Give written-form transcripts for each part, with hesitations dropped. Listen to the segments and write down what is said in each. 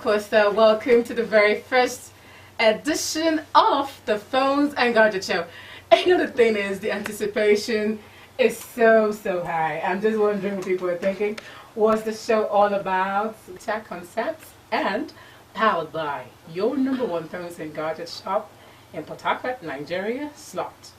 of course, welcome to the very first edition of the Phones and Gadget Show. And you know, the thing is, the anticipation is so high. I'm just wondering what people are thinking. What's the show all about? Tech concepts and powered by your #1 Phones and Gadget shop in Port Harcourt, Nigeria, Slot.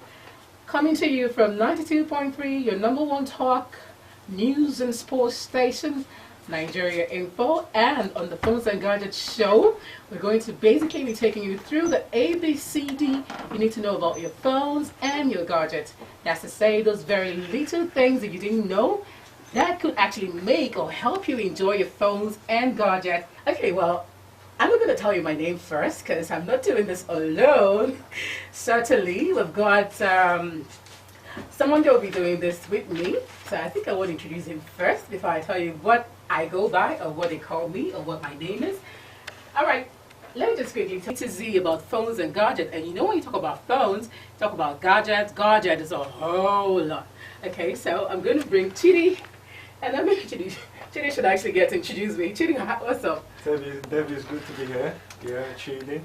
Coming to you from 92.3, your #1 talk, news and sports station, Nigeria Info. And on the Phones and Gadget show, we're going to basically be taking you through the ABCD you need to know about your phones and your gadgets. That's to say, those very little things that you didn't know that could actually make or help you enjoy your phones and gadgets. Okay, well, I'm not going to tell you my name first because I'm not doing this alone. Certainly, we've got someone that will be doing this with me. So I think I want to introduce him first before I tell you what I go by or what they call me or what my name is. All right, let me just quickly talk to Z about phones and gadgets. And you know, when you talk about phones, talk about gadgets. Gadget is a whole lot. Okay, so I'm going to bring Chidi, and I'm going to introduce. Chidi should actually get to introduce me. Chidi, what's up? Debby is good to be here. Yeah, Chidi.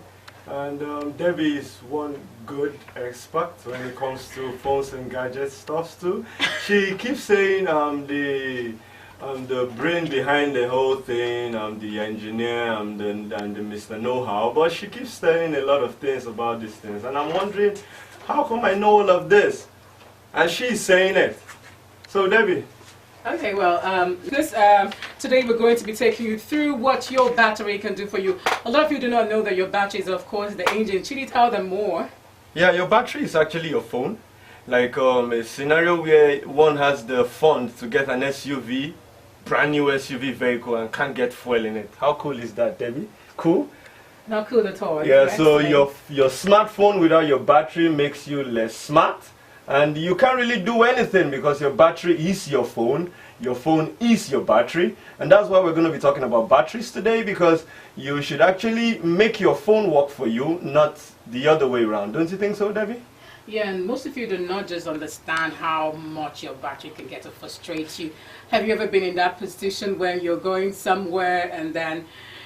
And Debby is one good expert when it comes to phones and gadget stuff too. She keeps saying the brain behind the whole thing, the engineer, and the Mr. Know-how, but she keeps telling a lot of things about these things, and I'm wondering, how come I know all of this? And she's saying it. So Debby. Okay, well, today we're going to be taking you through what your battery can do for you. A lot of you do not know that your battery is, of course, the engine. Chidi, tell them more. Yeah, your battery is actually your phone. Like a scenario where one has the funds to get an SUV, brand new SUV vehicle, and can't get fuel in it. How cool is that, Debby? Cool? Not cool at all. Yeah, so your smartphone without your battery makes you less smart. And you can't really do anything because your battery is your phone is your battery. And that's why we're going to be talking about batteries today, because you should actually make your phone work for you, not the other way around. Don't you think so, Debby? Yeah, and most of you do not just understand how much your battery can get to frustrate you. Have you ever been in that position when you're going somewhere and then,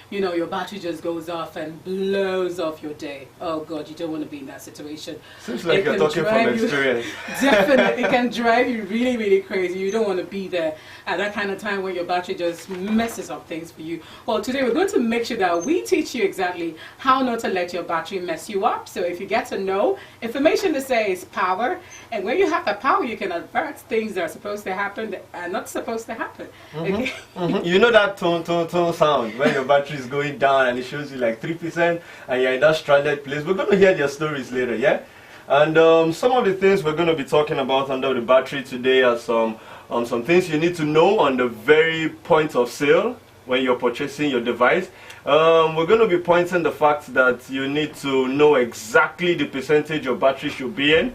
you know, your battery just goes off and blows off your day? Oh God, you don't want to be in that situation. Seems like you're talking from experience. Definitely, it can drive you really crazy. You don't want to be there at that kind of time when your battery just messes up things for you. Well, today we're going to make sure that we teach you exactly how not to let your battery mess you up. So if you get to know, information to say is power, and when you have the power, you can avert things that are supposed to happen that are not supposed to happen. Okay? You know that tone sound when your battery is going down and it shows you like 3% and you're in that stranded place. We're going to hear their stories later, yeah? And some of the things we're going to be talking about under the battery today are some things you need to know on the very point of sale when you're purchasing your device. We're going to be pointing the fact that you need to know exactly the percentage your battery should be in.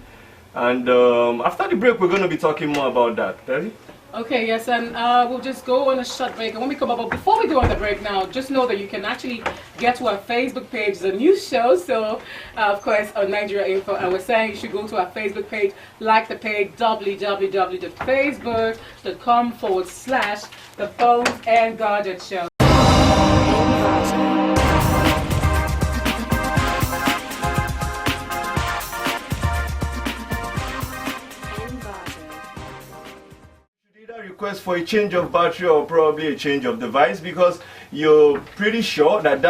And after the break, we're going to be talking more about that. Ready? Okay, yes, and we'll just go on a short break. And when we come up, but before we go on the break now, just know that you can actually get to our Facebook page. It's a news show, so of course on Nigeria Info, and we're saying you should go to our Facebook page, like the page, www.facebook.com/the Phones and Gadget Show. Request for a change of battery or probably a change of device, because you're pretty sure that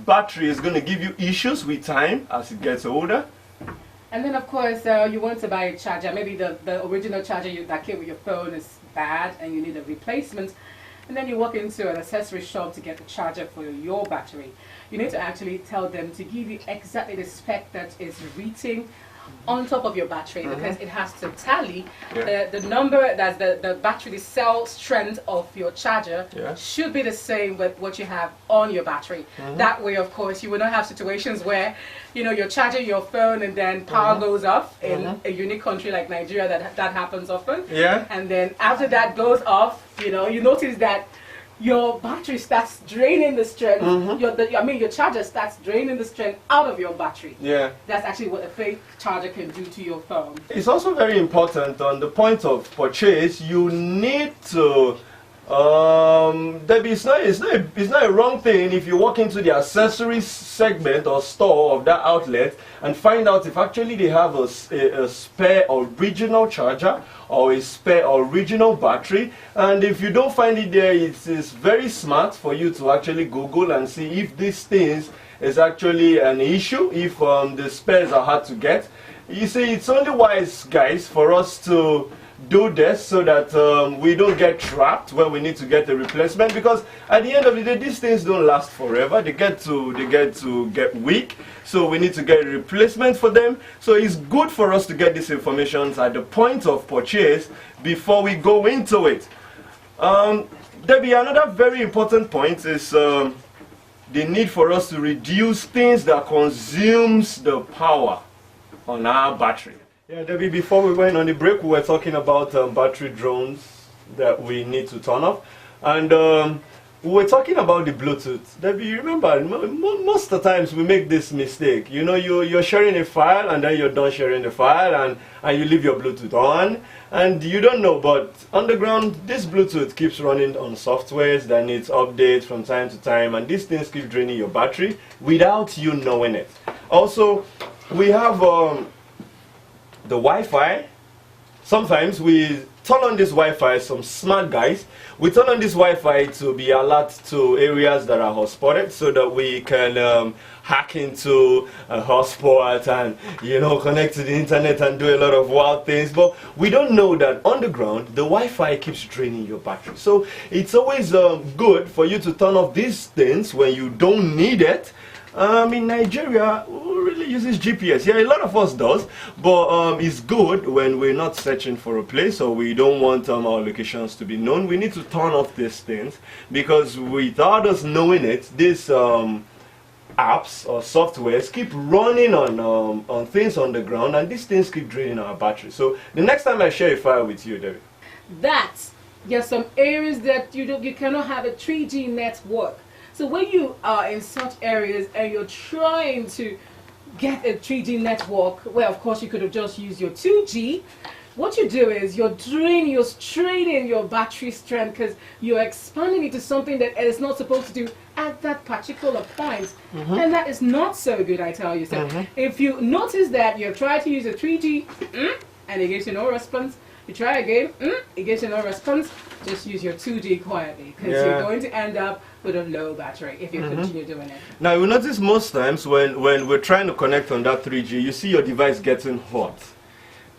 battery is going to give you issues with time as it gets older. And then of course you want to buy a charger. Maybe the original charger that came with your phone is bad and you need a replacement, and then you walk into an accessory shop to get the charger for your battery. You need to actually tell them to give you exactly the spec that is reading on top of your battery, because it has to tally the number that's the battery, the cell strength of your charger should be the same with what you have on your battery. That way, of course, you will not have situations where, you know, you're charging your phone and then power goes off in a unique country like Nigeria. That happens often. Yeah. And then after that goes off, you know, you notice that your battery starts draining the strength. Your charger starts draining the strength out of your battery. Yeah. That's actually what a fake charger can do to your phone. It's also very important on the point of purchase. You need to Debbie, it's not a wrong thing if you walk into the accessories segment or store of that outlet and find out if actually they have a spare original charger or a spare original battery. And if you don't find it there, it's very smart for you to actually Google and see if these things is actually an issue, if the spares are hard to get. You see, it's only wise, guys, for us to do this so that we don't get trapped when we need to get a replacement, because at the end of the day these things don't last forever. They get get weak, so we need to get a replacement for them. So it's good for us to get this information at the point of purchase before we go into it. Debbie, another very important point is the need for us to reduce things that consumes the power on our battery. Yeah, Debbie, before we went on the break, we were talking about battery drones that we need to turn off. And we were talking about the Bluetooth. Debbie, you remember, most of the times we make this mistake. You know, you're sharing a file and then you're done sharing the file and you leave your Bluetooth on. And you don't know, but underground, this Bluetooth keeps running on softwares that needs updates from time to time. And these things keep draining your battery without you knowing it. Also, we have the Wi-Fi. Sometimes we turn on this Wi-Fi, some smart guys, we turn on this Wi-Fi to be alert to areas that are hotspotted so that we can hack into a hotspot and, you know, connect to the internet and do a lot of wild things. But we don't know that underground, the Wi-Fi keeps draining your battery. So it's always good for you to turn off these things when you don't need it. In Nigeria, who really uses GPS? Yeah, a lot of us does, but it's good when we're not searching for a place or we don't want our locations to be known. We need to turn off these things, because without us knowing it, these apps or softwares keep running on things on the ground, and these things keep draining our battery. So the next time I share a file with you, David, there's some areas that you cannot have a 3G network. So when you are in such areas and you're trying to get a 3G network, well, of course you could have just used your 2G. What you do is you're straining your battery strength, because you're expanding it to something that it's not supposed to do at that particular point. And that is not so good, I tell you. So if you notice that you've tried to use a 3G and it gives you no response, you try again, it gives you no response, just use your 2G quietly, because you're going to end up with a low battery if you continue doing it. Now, you notice most times when we're trying to connect on that 3G, you see your device getting hot.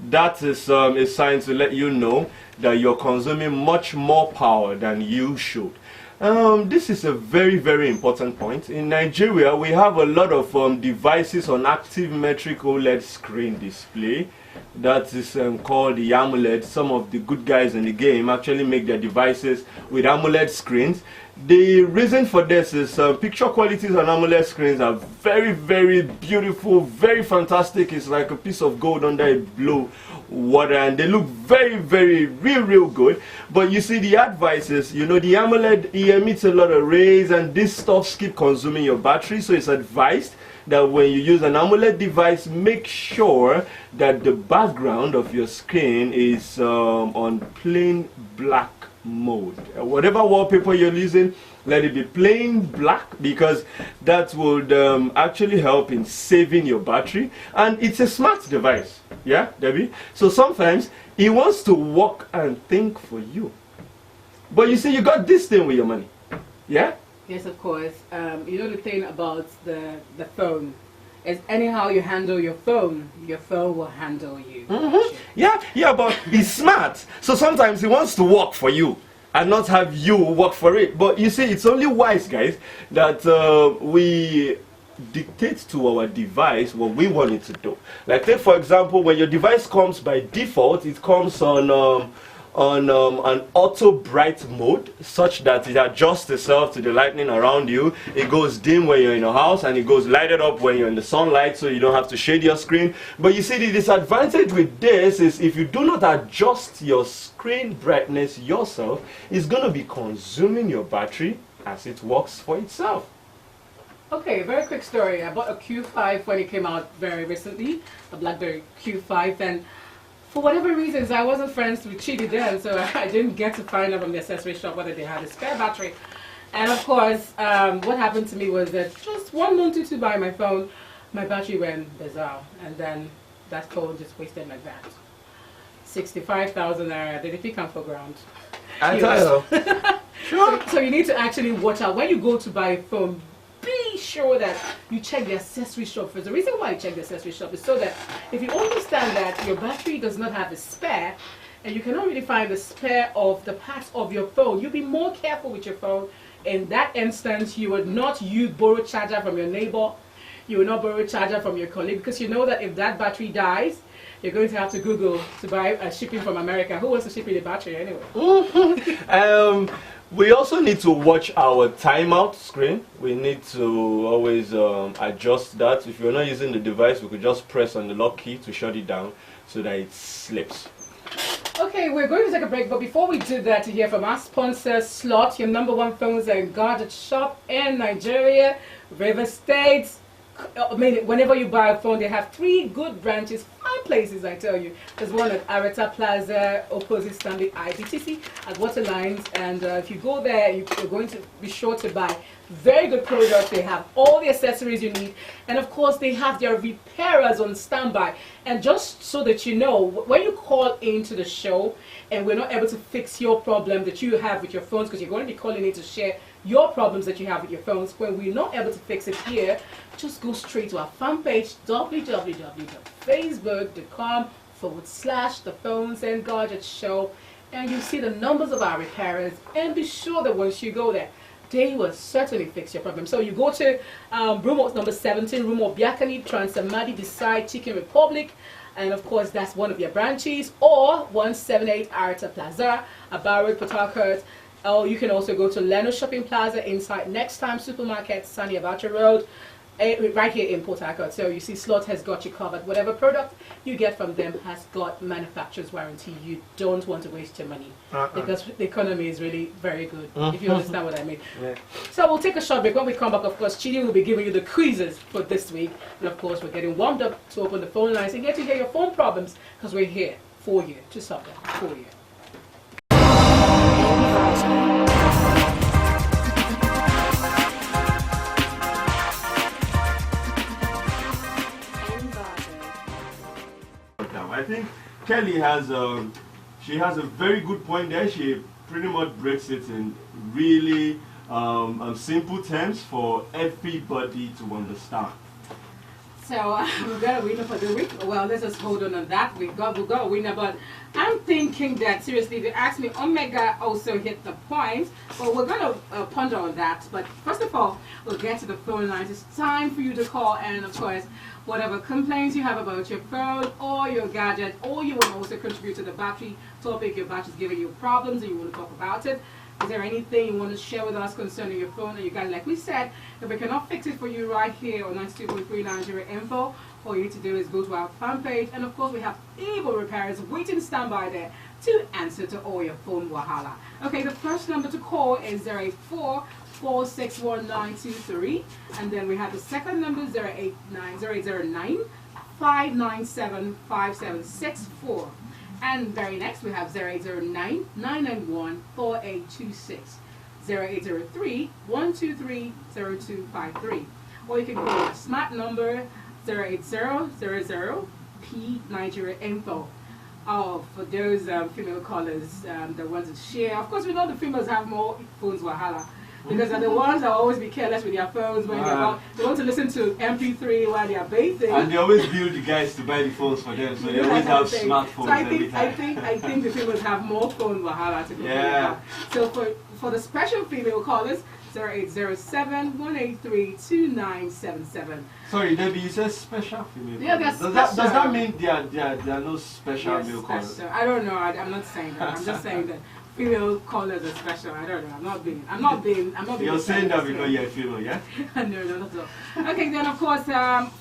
That is a sign to let you know that you're consuming much more power than you should. This is a very, very important point. In Nigeria, we have a lot of devices on active metric OLED screen display. That is called the AMOLED. Some of the good guys in the game actually make their devices with AMOLED screens. The reason for this is picture qualities on AMOLED screens are very, very beautiful, very fantastic. It's like a piece of gold under a blue water, and they look very, very, real good. But you see, the advice is, you know, the AMOLED emits a lot of rays, and these stuffs keep consuming your battery. So it's advised that when you use an AMOLED device, make sure that the background of your screen is on plain black mode. Whatever wallpaper you're using, let it be plain black, because that would actually help in saving your battery. And it's a smart device, yeah, Debbie? So sometimes it wants to work and think for you. But you see, you got this thing with your money, yeah? Yes, of course. You know the thing about the phone is, anyhow you handle your phone will handle you. Yeah, but it's smart. So sometimes it wants to work for you and not have you work for it. But you see, it's only wise, guys, that we dictate to our device what we want it to do. Like, take for example, when your device comes by default, it comes on an auto bright mode, such that it adjusts itself to the lighting around you. It goes dim when you're in a house, and it goes lighted up when you're in the sunlight, so you don't have to shade your screen. But you see, the disadvantage with this is, if you do not adjust your screen brightness yourself, it's going to be consuming your battery as it works for itself. Okay, very quick story. I bought a Q5 when it came out very recently, a BlackBerry Q5, and for whatever reasons, I wasn't friends with Chidi then, so I didn't get to find out from the accessory shop whether they had a spare battery. And of course, what happened to me was that just 1 month or two by my phone, my battery went bizarre, and then that phone just wasted like that. 65,000 naira, did it come for ground? I tell you. Sure. So you need to actually watch out when you go to buy a phone. Be sure that you check the accessory shop first. The reason why you check the accessory shop is so that if you understand that your battery does not have a spare and you cannot really find the spare of the parts of your phone, you'll be more careful with your phone. In that instance, you would not use borrowed charger from your neighbor. You will not borrow a charger from your colleague, because you know that if that battery dies, you're going to have to Google to buy a shipping from America. Who wants to ship you the battery anyway? We also need to watch our timeout screen. We need to always adjust that. If you're not using the device, we could just press on the lock key to shut it down so that it slips. Okay, we're going to take a break, but before we do that, to hear from our sponsor, Slot, your #1 phones and gadget shop in Nigeria, River State. I mean, whenever you buy a phone, they have 3 good branches, fine places, I tell you. There's one at Areta Plaza, opposite Stanley IBTC at Waterlines, and if you go there, you're going to be sure to buy very good products. They have all the accessories you need, and of course, they have their repairers on standby. And just so that you know, when you call into the show and we're not able to fix your problem that you have with your phones, because you're going to be calling in to share your problems that you have with your phones, when we're not able to fix it here, just go straight to our fan page, www.facebook.com/The Phones and Gadget Show, and you see the numbers of our repairers, and be sure that once you go there, they will certainly fix your problem. So you go to room number 17, room of Biakani, Transamadi, beside Chicken Republic, and of course that's one of your branches, or 178 Arta Plaza, Abarwood, Port Harcourt. Oh, you can also go to Leno Shopping Plaza inside Next Time Supermarket, Sunny Abacha Road, right here in Port Harcourt. So you see, Slot has got you covered. Whatever product you get from them has got manufacturer's warranty. You don't want to waste your money because the economy is really very good, if you understand what I mean. Yeah. So we'll take a short break. When we come back, of course, Chidi will be giving you the quizzes for this week. And of course, we're getting warmed up to open the phone lines and get to hear your phone problems, because we're here for you, to solve them for you. I think Kelly has she has a very good point there. She pretty much breaks it in really simple terms for everybody to understand. So we got a winner for the week. Well, let's just hold on that. We got a winner, but I'm thinking that seriously, if you ask me, Omega also hit the point. Well, we're gonna ponder on that. But first of all, we'll get to the phone lines. It's time for you to call, and of course, whatever complaints you have about your phone or your gadget, or you want to also contribute to the battery topic. Your battery's giving you problems, and you want to talk about it. Is there anything you want to share with us concerning your phone or your gadget? Like we said, if we cannot fix it for you right here on 92.3 info, all you need to do is go to our fan page, and of course we have able repairers waiting standby there to answer to all your phone wahala. Okay, the first number to call is 084-461-923, and then we have the second number 0809-597-5764. And very next, we have 0809-991-4826, 0803-123-0253. Or you can call a smart number 08000P Nigeria Info. Oh, for those female callers, the ones that share. Of course, we know the females have more phones wahala, because they're the ones that always be careless with their phones when they want to listen to MP3 while they are bathing. And they always build the guys to buy the phones for them, so they always have smartphones. So I think the females have more phone wahala to go. Yeah. So for the special female callers, 0807-183-2977. Sorry, Debbie, you said special female. Yeah, does that mean there are no special male callers? I don't know. I'm not saying that. I'm just saying that female callers are special. I don't know. I'm not being. You're saying that because you're a female, yeah? No, not at all. Okay, then of course,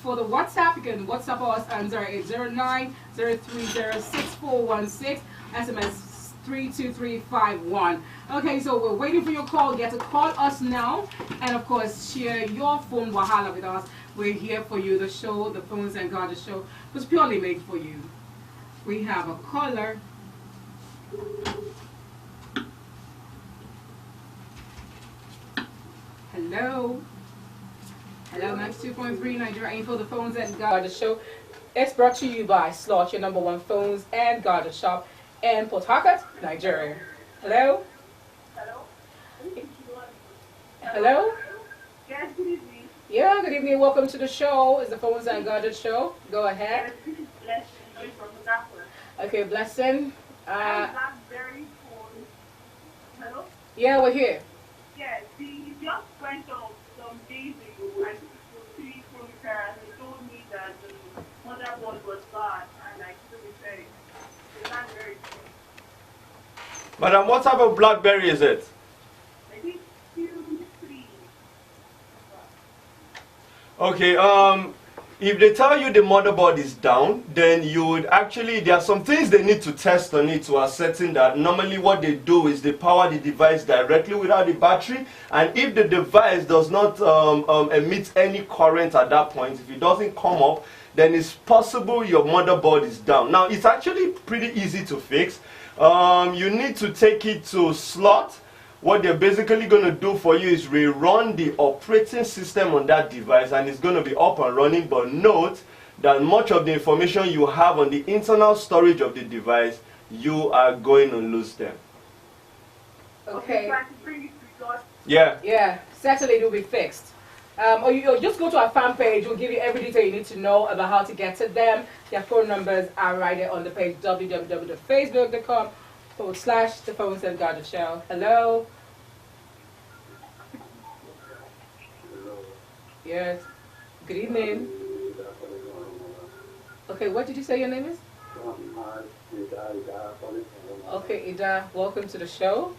for the WhatsApp, you can WhatsApp us on 0809-030-6416, SMS 32351. Okay, so we're waiting for your call. Get to call us now, and of course, share your phone wahala with us. We're here for you. The show, the Phones and Gadget Show, was purely made for you. We have a caller. Hello. Hello, 92.3 Nigeria Info, the phones and Gadget show. It's brought to you by Slot, your #1 phones and Gadget shop in Port Harcourt, Nigeria. Hello? Hello? Hello? Yes, good evening. Yeah, good evening. Welcome to the show. It's the phones and Gadget show. Go ahead. Yes, this is Blessing from Scotland. Okay, Blessing. BlackBerry phone. Hello? Yeah, we're here. Yes, he just went on some days ago and to see phone repair and they told me that the motherboard was bad and I couldn't repair it. The BlackBerry phone. Madam, what type of BlackBerry is it? I think 2, 3. Okay, if they tell you the motherboard is down, then you would actually, there are some things they need to test on it to ascertain that. Normally what they do is they power the device directly without the battery, and if the device does not emit any current at that point, if it doesn't come up, then it's possible your motherboard is down. Now, it's actually pretty easy to fix. You need to take it to Slot. What they're basically going to do for you is rerun the operating system on that device, and it's going to be up and running. But note that much of the information you have on the internal storage of the device, you are going to lose them. Okay. So I can bring it to God. Yeah. Yeah, certainly it will be fixed. Or you just go to our fan page. We'll give you every detail you need to know about how to get to them. Their phone numbers are right there on the page, www.facebook.com/the phones and Gadget show. Hello. Yes. Good evening. Okay, what did you say your name is? Okay, Ida, welcome to the show.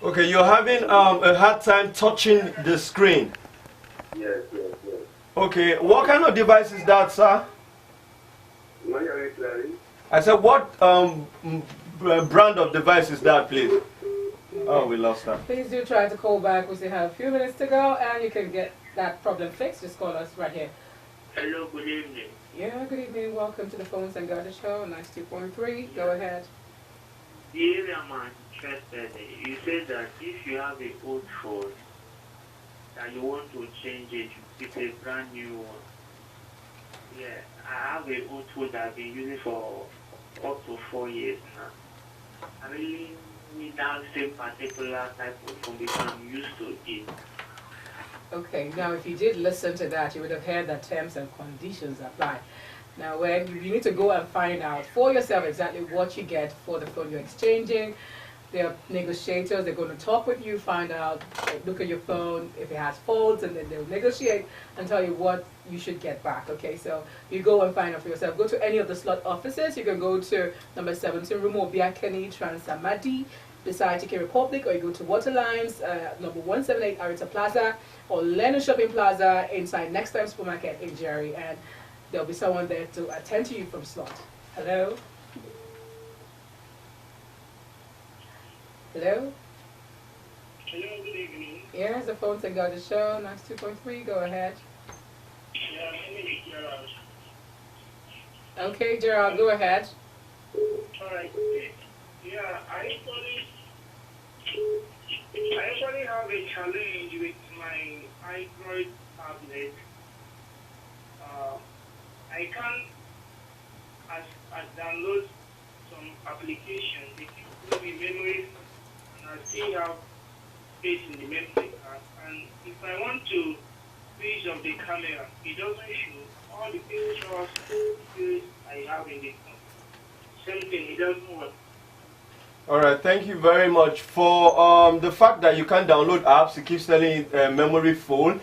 Okay, you're having a hard time touching the screen. Yes. Okay, what kind of device is that, sir? I said, what brand of device is that, please? Oh, we lost that. Please do try to call back. We still have a few minutes to go, and you can get that problem fixed. Just call us right here. Hello, good evening. Yeah, good evening. Welcome to the Phones and Gadget show, 92.3. Go ahead. The area I'm interested in, you said that if you have an old phone and you want to change it, it's a brand new one. Yeah, I have an old phone that I've been using for up to 4 years now. I really need that same particular type of phone because I'm used to it. Okay, now if you did listen to that, you would have heard that terms and conditions apply. Now, when you need to go and find out for yourself exactly what you get for the phone you're exchanging. There are negotiators, they're going to talk with you, find out, look at your phone, if it has faults, and then they'll negotiate and tell you what you should get back, okay? So you go and find out for yourself. Go to any of the Slot offices. You can go to number 17, Rumo Biakeni, Transamadi, beside Chicken Republic, or you go to Waterlines, number 178, Arita Plaza, or Lennon Shopping Plaza, inside Next Time Supermarket in Jerry, and there'll be someone there to attend to you from Slot. Hello? Hello? Hello, good evening. Here's the Phones and Gadget show, 92.3. Go ahead. Yeah, my name is Gerald. Okay, Gerald, go ahead. Alright. Yeah, I actually have a challenge with my Android tablet. I can't download some applications. It will be memory, and I still have space in the memory card. And if I want to switch off the camera, it doesn't show all the pictures I have in the phone. Same thing, it doesn't work. Alright, thank you very much. For the fact that you can't download apps, it keeps telling memory full.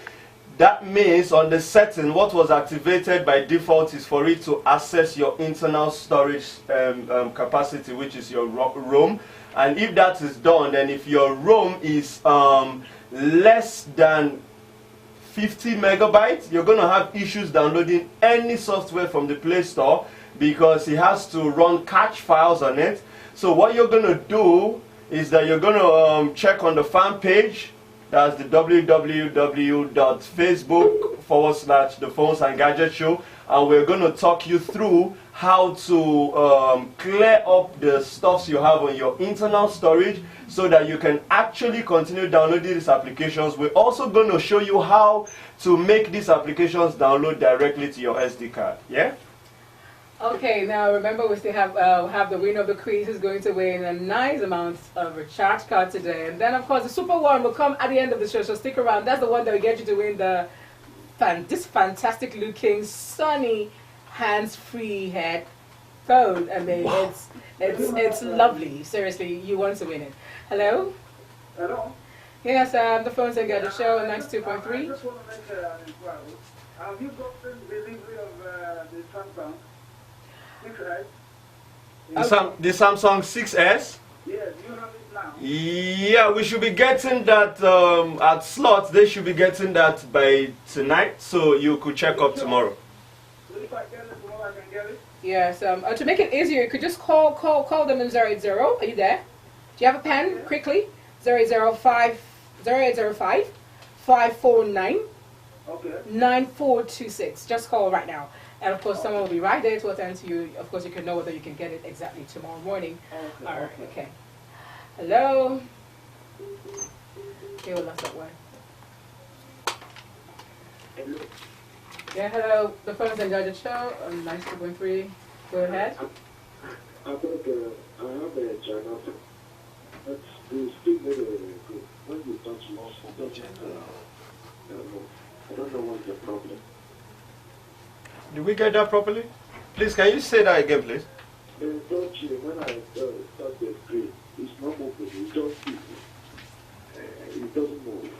That means on the setting, what was activated by default is for it to access your internal storage capacity, which is your ROM. And if that is done, then if your ROM is less than 50 megabytes, you're going to have issues downloading any software from the Play Store because it has to run cache files on it. So what you're going to do is that you're going to check on the fan page. That's the www.facebook.com/The Phones and Gadget Show. And we're going to talk you through how to clear up the stuffs you have on your internal storage so that you can actually continue downloading these applications. We're also going to show you how to make these applications download directly to your SD card. Yeah? Okay, now remember we still have the winner of the quiz who's going to win a nice amount of recharge card today. And then, of course, the super one will come at the end of the show, so stick around. That's the one that will get you to win this fantastic looking, sunny, hands-free headphone. I mean, wow. It's lovely. Seriously, you want to win it. Hello? Hello? Yes, the Phones and Gadget Show, 92.3. I just want to make an inquiry. Have you gotten delivery of the Samsung 6S? The Samsung 6S? Yes, you have it now. Yeah, we should be getting that at slots. They should be getting that by tonight, so you could check up tomorrow. So if I get it tomorrow, I can get it? Yes, to make it easier, you could just call them in 080. Are you there? Do you have a pen? Okay. Quickly. 0805 549 Okay. 9426. Just call right now. And of course, someone will be right there to attend to you. Of course, you can know whether you can get it exactly tomorrow morning. Okay. All right, okay. Hello? Okay, well, that's that one. Hello. Yeah, hello. The Phones and Gadget Show on 92.3. Go ahead. I think I have a channel, but we still need a group. When you touch most of the channel, I don't know what's the problem. Did we get that properly? Please, can you say that again, please? When I start the screen, it's not moving. It just it doesn't move.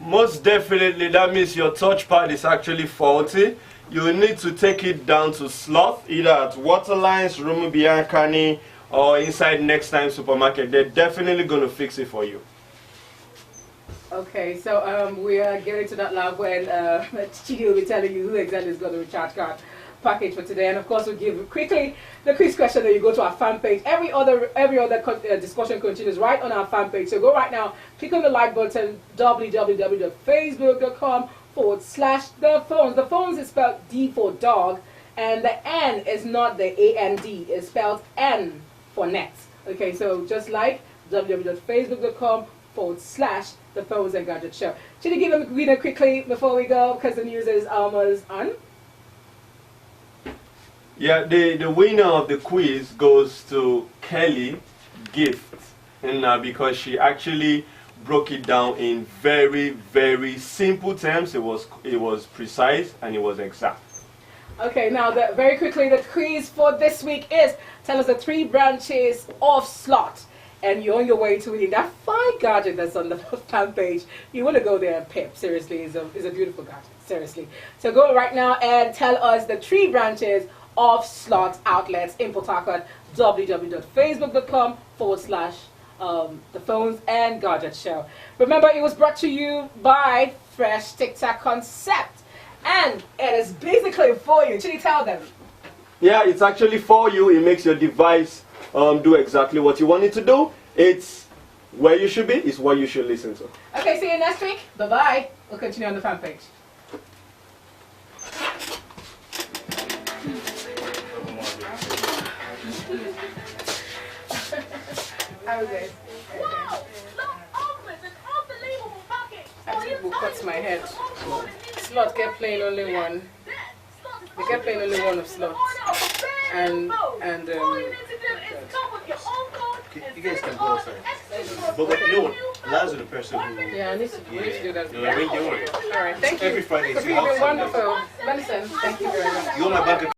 Most definitely, that means your touchpad is actually faulty. You will need to take it down to sloth, either at Waterlines, Rumi Biancani, or inside Next Time Supermarket. They're definitely going to fix it for you. Okay, so we are getting to that lab when Chidi will be telling you who exactly has got the recharge card package for today. And of course, we'll give quickly the quiz question that you go to our fan page. Every other discussion continues right on our fan page. So go right now, click on the like button, www.facebook.com/The Phones. The Phones is spelled D for dog, and the N is not the A-N-D. It's spelled N for net. Okay, so just like www.facebook.com/The Phones and Gadget Show. Should you give them a reader quickly before we go, because the news is almost on? Yeah, the winner of the quiz goes to Kelly Gift, and because she actually broke it down in very, very simple terms. It was precise and it was exact. Okay, now very quickly, the quiz for this week is tell us the 3 branches of slot. And you're on your way to winning that fine gadget that's on the fan page. You want to go there and pip. Seriously, it's a beautiful gadget. Seriously. So go right now and tell us the 3 branches of slot outlets in Port Harcourt. www.facebook.com/The Phones and Gadget Show. Remember, it was brought to you by Fresh Tic Tac Concept. And it is basically for you. Should you tell them? Yeah, it's actually for you. It makes your device do exactly what you want it to do. It's where you should be. It's what you should listen to. Okay, see you next week. Bye-bye. We'll continue on the fan page. How was it? Wow! Look, Oakland, an unbelievable pocket. Who cuts my head? Slot kept playing only one. They kept playing only one of slots. And you guys can go outside. But you know what? Laz is the person who... yeah, I need to do that. No, I mean, don't worry. All right, thank you. Every Friday, You've been wonderful. Medicine, thank you very much. You want my bank account?